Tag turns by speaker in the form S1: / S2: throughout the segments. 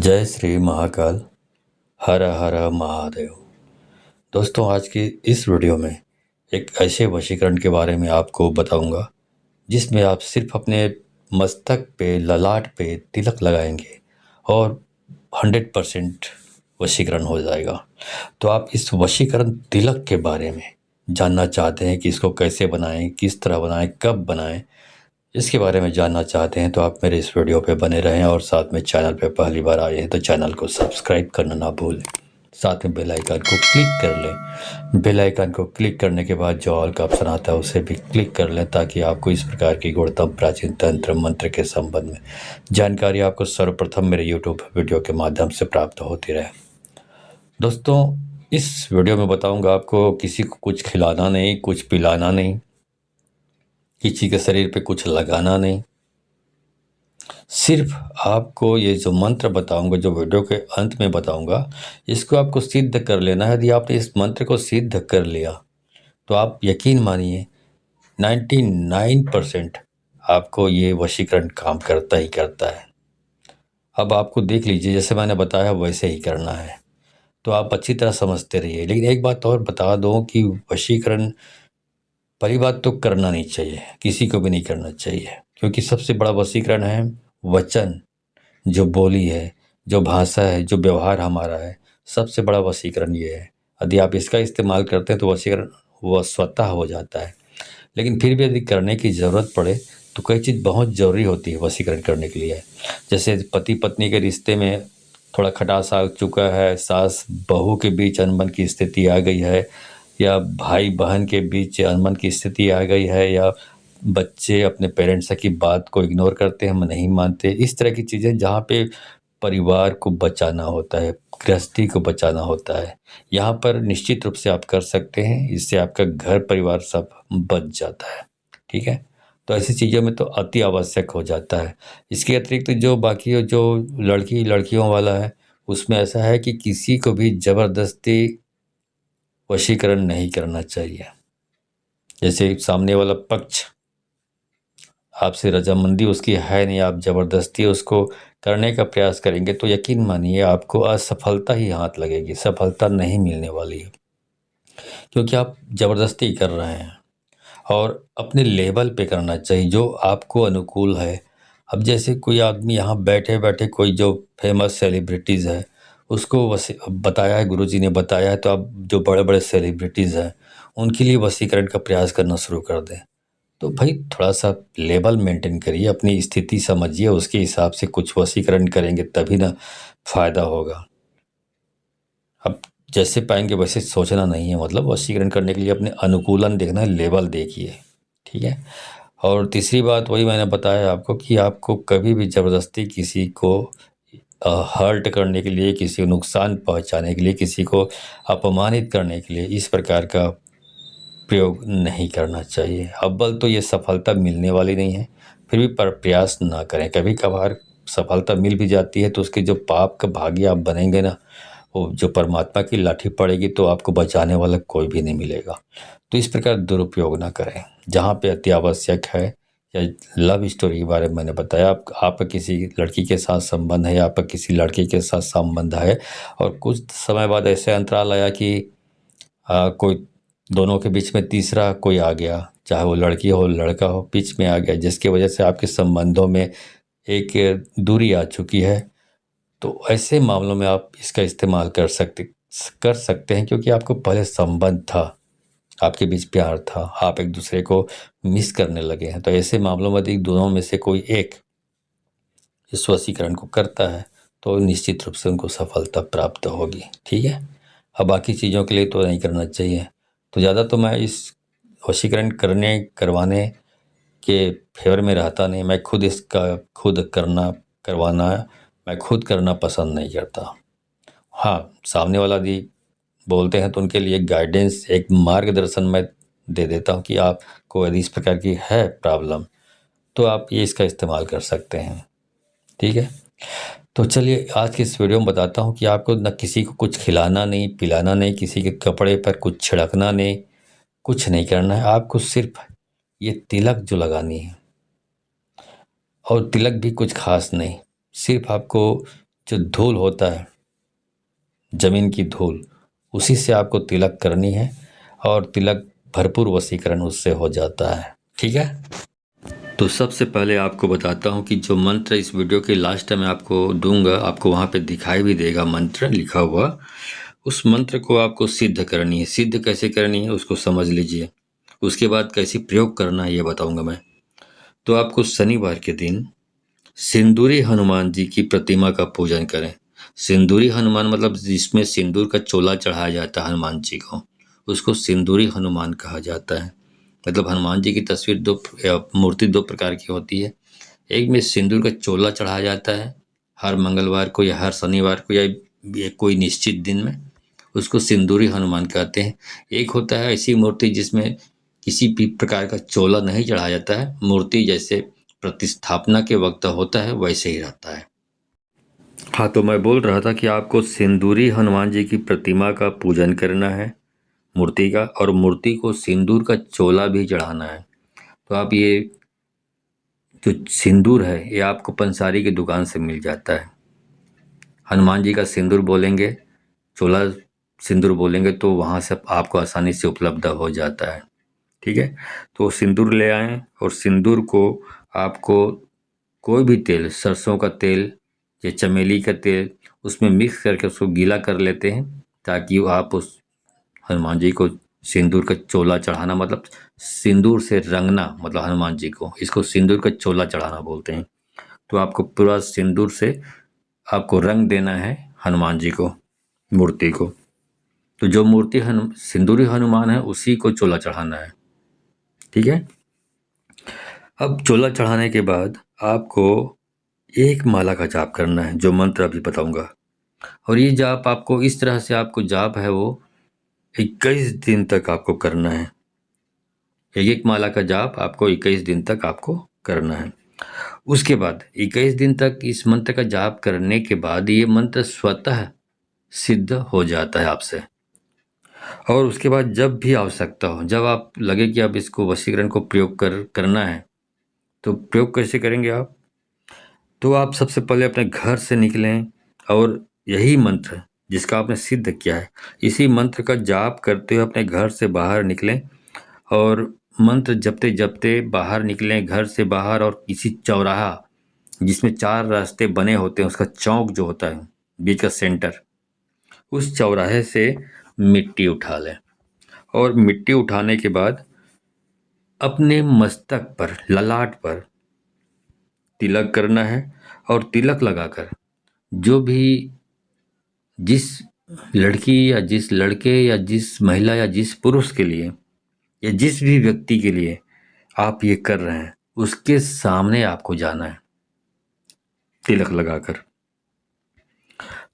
S1: जय श्री महाकाल। हर हर महादेव। दोस्तों, आज की इस वीडियो में एक ऐसे वशीकरण के बारे में आपको बताऊंगा जिसमें आप सिर्फ अपने मस्तक पे, ललाट पे तिलक लगाएंगे और 100% वशीकरण हो जाएगा। तो आप इस वशीकरण तिलक के बारे में जानना चाहते हैं कि इसको कैसे बनाएं, किस तरह बनाएं, कब बनाएं। इसके बारे में जानना चाहते हैं तो आप मेरे इस वीडियो पे बने रहें और साथ में चैनल पे पहली बार आए हैं तो चैनल को सब्सक्राइब करना ना भूलें। साथ में बेल आइकन को क्लिक कर लें। बेल आइकन को क्लिक करने के बाद जो ऑल का ऑप्शन आता है उसे भी क्लिक कर लें ताकि आपको इस प्रकार की गुणतम प्राचीन तंत्र मंत्र के संबंध में जानकारी आपको सर्वप्रथम मेरे यूट्यूब वीडियो के माध्यम से प्राप्त होती रहे। दोस्तों, इस वीडियो में बताऊंगा आपको किसी को कुछ खिलाना नहीं, कुछ पिलाना नहीं, किसी के शरीर पे कुछ लगाना नहीं। सिर्फ आपको ये जो मंत्र बताऊंगा, जो वीडियो के अंत में बताऊंगा, इसको आपको सिद्ध कर लेना है। यदि आपने इस मंत्र को सिद्ध कर लिया तो आप यकीन मानिए 99% आपको ये वशीकरण काम करता ही करता है। अब आपको देख लीजिए, जैसे मैंने बताया वैसे ही करना है तो आप अच्छी तरह समझते रहिए। लेकिन एक बात और बता दूं कि वशीकरण, पहली बात तो करना नहीं चाहिए, किसी को भी नहीं करना चाहिए, क्योंकि सबसे बड़ा वशीकरण है वचन, जो बोली है, जो भाषा है, जो व्यवहार हमारा है, सबसे बड़ा वशीकरण ये है। यदि आप इसका इस्तेमाल करते हैं तो वशीकरण वो स्वतः हो जाता है। लेकिन फिर भी यदि करने की ज़रूरत पड़े तो कई चीज़ बहुत ज़रूरी होती है वशीकरण करने के लिए। जैसे पति पत्नी के रिश्ते में थोड़ा खटास आ चुका है, सास बहू के बीच अनबन की स्थिति आ गई है, या भाई बहन के बीच अनबन की स्थिति आ गई है, या बच्चे अपने पेरेंट्स की बात को इग्नोर करते हैं, हम नहीं मानते, इस तरह की चीज़ें जहाँ पे परिवार को बचाना होता है, गृहस्थी को बचाना होता है, यहाँ पर निश्चित रूप से आप कर सकते हैं। इससे आपका घर परिवार सब बच जाता है। ठीक है, तो ऐसी चीज़ों में तो अति आवश्यक हो जाता है। इसके अतिरिक्त जो बाकी जो लड़कियों वाला है, उसमें ऐसा है कि किसी को भी ज़बरदस्ती वशीकरण नहीं करना चाहिए। जैसे सामने वाला पक्ष आपसे रजामंदी उसकी है नहीं, आप ज़बरदस्ती उसको करने का प्रयास करेंगे तो यकीन मानिए आपको असफलता ही हाथ लगेगी, सफलता नहीं मिलने वाली है, क्योंकि आप ज़बरदस्ती कर रहे हैं। और अपने लेवल पे करना चाहिए जो आपको अनुकूल है। अब जैसे कोई आदमी यहाँ बैठे बैठे कोई जो फेमस सेलिब्रिटीज़ है उसको बताया है, गुरुजी ने बताया है, तो आप जो बड़े बड़े सेलिब्रिटीज़ हैं उनके लिए वशीकरण का प्रयास करना शुरू कर दें। तो भाई थोड़ा सा लेवल मेंटेन करिए, अपनी स्थिति समझिए, उसके हिसाब से कुछ वशीकरण करेंगे तभी ना फायदा होगा। अब जैसे पाएंगे वैसे सोचना नहीं है, मतलब वशीकरण करने के लिए अपने अनुकूलन देखना है, लेवल देखिए। ठीक है, और तीसरी बात वही मैंने बताया आपको कि आपको कभी भी ज़बरदस्ती किसी को हर्ट करने के लिए, किसी को नुकसान पहुंचाने के लिए, किसी को अपमानित करने के लिए इस प्रकार का प्रयोग नहीं करना चाहिए। अव्वल तो ये सफलता मिलने वाली नहीं है, फिर भी प्रयास ना करें। कभी कभार सफलता मिल भी जाती है तो उसके जो पाप का भागी आप बनेंगे ना, वो जो परमात्मा की लाठी पड़ेगी तो आपको बचाने वाला कोई भी नहीं मिलेगा। तो इस प्रकार दुरुपयोग ना करें। जहाँ पे अति आवश्यक है, या लव स्टोरी के बारे में मैंने बताया, आपका किसी लड़की के साथ संबंध है या आपका किसी लड़के के साथ संबंध है और कुछ समय बाद ऐसे अंतराल आया कि कोई दोनों के बीच में तीसरा कोई आ गया, चाहे वो लड़की हो लड़का हो, बीच में आ गया, जिसकी वजह से आपके संबंधों में एक दूरी आ चुकी है, तो ऐसे मामलों में आप इसका इस्तेमाल कर सकते हैं, क्योंकि आपको पहले संबंध था, आपके बीच प्यार था, आप एक दूसरे को मिस करने लगे हैं। तो ऐसे मामलों में यदि दोनों में से कोई एक इस वशीकरण को करता है तो निश्चित रूप से उनको सफलता प्राप्त होगी। ठीक है, अब बाकी चीज़ों के लिए तो नहीं करना चाहिए। तो ज़्यादा तो मैं इस वशीकरण करवाने के फेवर में रहता नहीं। मैं खुद इसका करवाना मैं खुद करना पसंद नहीं करता। हाँ, सामने वाला यदि बोलते हैं तो उनके लिए गाइडेंस, एक मार्गदर्शन मैं दे देता हूँ कि आपको यदि इस प्रकार की है प्रॉब्लम तो आप ये इसका इस्तेमाल कर सकते हैं। ठीक है, तो चलिए आज की इस वीडियो में बताता हूँ कि आपको न किसी को कुछ खिलाना नहीं, पिलाना नहीं, किसी के कपड़े पर कुछ छिड़कना नहीं, कुछ नहीं करना है। आपको सिर्फ ये तिलक जो लगानी है, और तिलक भी कुछ खास नहीं, सिर्फ आपको जो धूल होता है, जमीन की धूल, उसी से आपको तिलक करनी है और तिलक भरपूर वशीकरण उससे हो जाता है। ठीक है। तो सबसे पहले आपको बताता हूँ कि जो मंत्र इस वीडियो के लास्ट में आपको दूंगा, आपको वहाँ पे दिखाई भी देगा मंत्र लिखा हुआ। उस मंत्र को आपको सिद्ध करनी है। सिद्ध कैसे करनी है उसको समझ लीजिए। उसके बाद कैसे प्रयोग करना है ये बताऊंगा मैं। तो आपको शनिवार के दिन सिंदूरी हनुमान जी की प्रतिमा का पूजन करें। सिंदूरी हनुमान मतलब जिसमें सिंदूर का चोला चढ़ाया जाता है हनुमान जी को, उसको सिंदूरी हनुमान कहा जाता है। मतलब हनुमान जी की तस्वीर मूर्ति दो प्रकार की होती है। एक में सिंदूर का चोला चढ़ाया जाता है हर मंगलवार को या हर शनिवार को या कोई निश्चित दिन में, उसको सिंदूरी हनुमान कहते हैं। एक होता है ऐसी मूर्ति जिसमें किसी भी प्रकार का चोला नहीं चढ़ाया जाता है, मूर्ति जैसे प्रतिस्थापना के वक्त होता है वैसे ही रहता है। हाँ, तो मैं बोल रहा था कि आपको सिंदूरी हनुमान जी की प्रतिमा का पूजन करना है, मूर्ति का, और मूर्ति को सिंदूर का चोला भी चढ़ाना है। तो आप ये जो सिंदूर है ये आपको पंसारी की दुकान से मिल जाता है। हनुमान जी का सिंदूर बोलेंगे, चोला सिंदूर बोलेंगे तो वहाँ से आपको आसानी से उपलब्ध हो जाता है। ठीक है। तो सिंदूर ले आएं और सिंदूर को आपको कोई भी तेल, सरसों का तेल या चमेली का तेल, उसमें मिक्स करके उसको गीला कर लेते हैं ताकि आप उस हनुमान जी को सिंदूर का चोला चढ़ाना, मतलब सिंदूर से रंगना, मतलब हनुमान जी को, इसको सिंदूर का चोला चढ़ाना बोलते हैं। तो आपको पूरा सिंदूर से आपको रंग देना है हनुमान जी को, मूर्ति को। तो जो मूर्ति सिंदूरी हनुमान है उसी को चोला चढ़ाना है। ठीक है। अब चोला चढ़ाने के बाद आपको एक माला का जाप करना है, जो मंत्र अभी बताऊंगा। और ये जाप आपको इस तरह से, आपको जाप है वो 21 दिन तक आपको करना है। एक एक माला का जाप आपको 21 दिन तक आपको करना है। उसके बाद 21 दिन तक इस मंत्र का जाप करने के बाद ये मंत्र स्वतः सिद्ध हो जाता है आपसे। और उसके बाद जब भी आवश्यकता हो, जब आप लगे कि आप इसको वशीकरण को प्रयोग करना है, तो प्रयोग कैसे करेंगे आप? तो आप सबसे पहले अपने घर से निकलें और यही मंत्र जिसका आपने सिद्ध किया है, इसी मंत्र का जाप करते हुए अपने घर से बाहर निकलें और मंत्र जपते जपते बाहर निकलें घर से बाहर, और किसी चौराहा जिसमें 4 रास्ते बने होते हैं, उसका चौक जो होता है बीच का सेंटर, उस चौराहे से मिट्टी उठा लें। और मिट्टी उठाने के बाद अपने मस्तक पर, ललाट पर तिलक करना है। और तिलक लगाकर जो भी, जिस लड़की या जिस लड़के या जिस महिला या जिस पुरुष के लिए या जिस भी व्यक्ति के लिए आप ये कर रहे हैं, उसके सामने आपको जाना है तिलक लगाकर।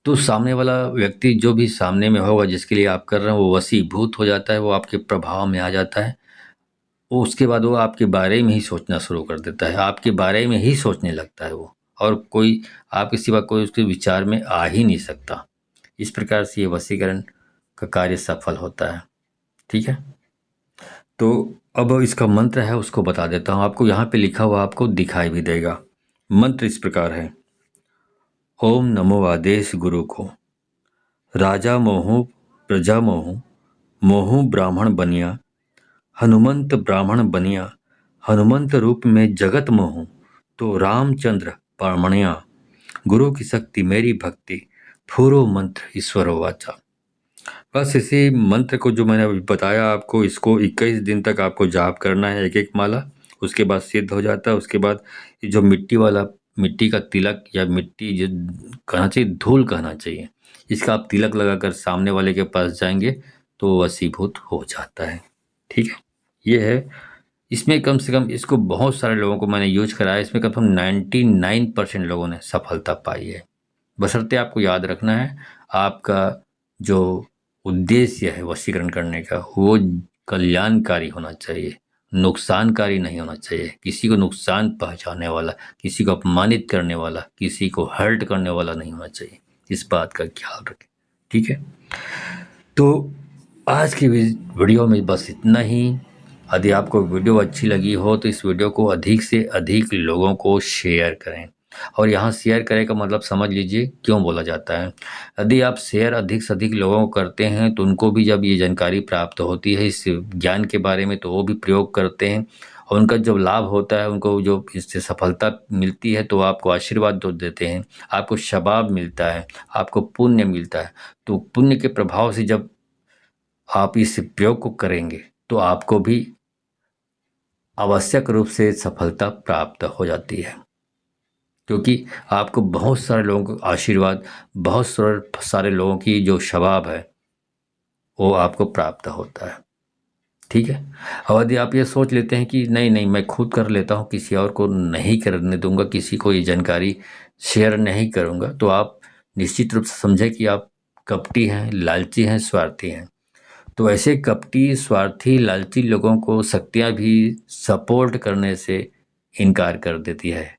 S1: तो सामने वाला व्यक्ति जो भी सामने में होगा जिसके लिए आप कर रहे हैं, वो वशीभूत हो जाता है, वो आपके प्रभाव में आ जाता है। वो उसके बाद वो आपके बारे में ही सोचना शुरू कर देता है, आपके बारे में ही सोचने लगता है वो, और कोई आपके सिवा कोई उसके विचार में आ ही नहीं सकता। इस प्रकार से ये वशीकरण का कार्य सफल होता है। ठीक है। तो अब इसका मंत्र है उसको बता देता हूँ आपको। यहाँ पे लिखा हुआ आपको दिखाई भी देगा। मंत्र इस प्रकार है। ओम नमो आदेश गुरु को, राजा मोहू प्रजा मोहू, मोहू ब्राह्मण बनिया, हनुमंत ब्राह्मण बनिया, हनुमंत रूप में जगत मोहू, तो रामचंद्र परमणिया, गुरु की शक्ति मेरी भक्ति, फूरो मंत्र ईश्वर वाचा। बस इसी मंत्र को जो मैंने अभी बताया आपको, इसको 21 दिन तक आपको जाप करना है, एक एक माला। उसके बाद सिद्ध हो जाता है। उसके बाद ये जो मिट्टी का तिलक, या मिट्टी जो कहना चाहिए, धूल कहना चाहिए, इसका आप तिलक लगाकर सामने वाले के पास जाएंगे तो वशीभूत हो जाता है। ठीक है। ये है। इसमें कम से कम इसको बहुत सारे लोगों को मैंने यूज कराया, इसमें कम से कम 99% लोगों ने सफलता पाई है। बशर्ते आपको याद रखना है, आपका जो उद्देश्य है वशीकरण करने का, वो कल्याणकारी होना चाहिए, नुकसानकारी नहीं होना चाहिए। किसी को नुकसान पहुंचाने वाला, किसी को अपमानित करने वाला, किसी को हर्ट करने वाला नहीं होना चाहिए। इस बात का ख्याल रखें। ठीक है। तो आज की वीडियो में बस इतना ही। यदि आपको वीडियो अच्छी लगी हो तो इस वीडियो को अधिक से अधिक लोगों को शेयर करें। और यहाँ शेयर करें का मतलब समझ लीजिए क्यों बोला जाता है। यदि आप शेयर अधिक से अधिक लोगों को करते हैं तो उनको भी जब ये जानकारी प्राप्त होती है इस ज्ञान के बारे में, तो वो भी प्रयोग करते हैं और उनका जो लाभ होता है, उनको जो इससे सफलता मिलती है, तो आपको आशीर्वाद तो देते हैं, आपको शबाब मिलता है, आपको पुण्य मिलता है। तो पुण्य के प्रभाव से जब आप इस प्रयोग को करेंगे तो आपको भी आवश्यक रूप से सफलता प्राप्त हो जाती है, क्योंकि आपको बहुत सारे लोगों का आशीर्वाद, बहुत सारे लोगों की जो शबाब है वो आपको प्राप्त होता है। ठीक है। और यदि आप ये सोच लेते हैं कि नहीं नहीं मैं खुद कर लेता हूँ, किसी और को नहीं करने दूंगा, किसी को ये जानकारी शेयर नहीं करूंगा, तो आप निश्चित रूप से समझें कि आप कपटी हैं, लालची हैं, स्वार्थी हैं। तो ऐसे कपटी, स्वार्थी, लालची लोगों को शक्तियाँ भी सपोर्ट करने से इनकार कर देती है।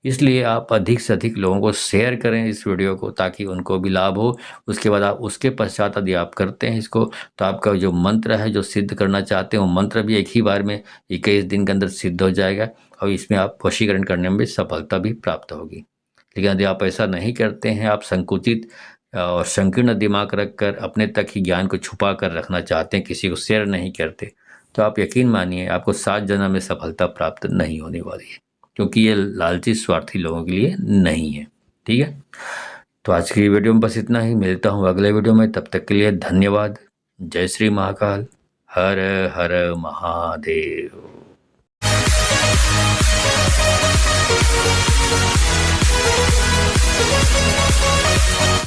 S1: इसलिए आप अधिक से अधिक लोगों को शेयर करें इस वीडियो को, ताकि उनको भी लाभ हो। उसके बाद आप उसके पश्चात यदि आप करते हैं इसको, तो आपका जो मंत्र है, जो सिद्ध करना चाहते हैं, वो मंत्र भी एक ही बार में 21 दिन के अंदर सिद्ध हो जाएगा और इसमें आप वशीकरण करने में सफलता भी प्राप्त होगी। लेकिन यदि आप ऐसा नहीं करते हैं, आप संकुचित और संकीर्ण दिमाग रखकर अपने तक ही ज्ञान को छुपा कर रखना चाहते हैं, किसी को शेयर नहीं करते, तो आप यकीन मानिए आपको 7 जन्म में सफलता प्राप्त नहीं होने वाली है, क्योंकि ये लालची स्वार्थी लोगों के लिए नहीं है। ठीक है। तो आज की वीडियो में बस इतना ही, मिलता हूँ अगले वीडियो में, तब तक के लिए धन्यवाद। जय श्री महाकाल। हर हर महादेव।